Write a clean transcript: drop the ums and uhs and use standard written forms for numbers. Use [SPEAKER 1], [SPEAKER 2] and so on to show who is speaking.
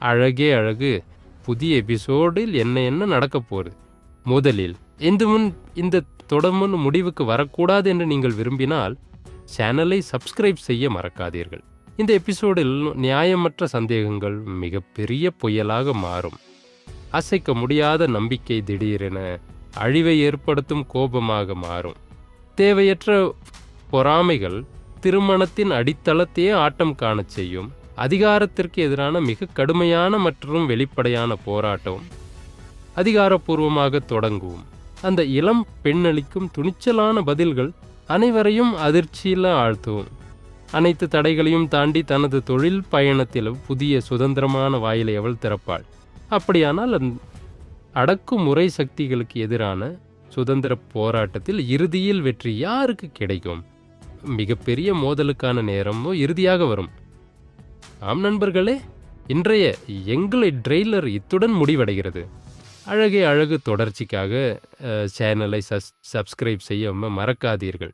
[SPEAKER 1] அழகே அழகு புதிய எபிசோடில் என்ன நடக்கப் போகுது. முதலில் இந்த தொடர்ந்து முடிவுக்கு வரக்கூடாது என்று நீங்கள் விரும்பினால் சேனலை சப்ஸ்கிரைப் செய்ய மறக்காதீர்கள். இந்த எபிசோடில் நியாயமற்ற சந்தேகங்கள் மிகப்பெரிய புயலாக மாறும். அசைக்க முடியாத நம்பிக்கை திடீரென அழிவை ஏற்படுத்தும் கோபமாக மாறும். தேவையற்ற பொறாமைகள் திருமணத்தின் அடித்தளத்தையே ஆட்டம் காணச் செய்யும். அதிகாரத்திற்கு எதிரான மிக கடுமையான மற்றும் வெளிப்படையான போராட்டம் அதிகாரப்பூர்வமாக தொடங்கும். அந்த இளம் பெண்ணளிக்கும் துணிச்சலான பதில்கள் அனைவரையும் அதிர்ச்சியில் ஆழ்த்தும். அனைத்து தடைகளையும் தாண்டி தனது தொழில் பயணத்திலும் புதிய சுதந்திரமான வாயிலை அவள் திறப்பாள். அப்படியானால் அடக்குமுறை சக்திகளுக்கு எதிரான சுதந்திர போராட்டத்தில் இறுதியில் வெற்றி யாருக்கு கிடைக்கும்? மிகப்பெரிய மோதலுக்கான நேரமோ இறுதியாக வரும். ஆம் நண்பர்களே, இன்றைய எங்களை ட்ரெய்லர் இத்துடன் முடிவடைகிறது. அழகே அழகு தொடர்ச்சிக்காக சேனலை சப்ஸ்கிரைப் செய்ய மறக்காதீர்கள்.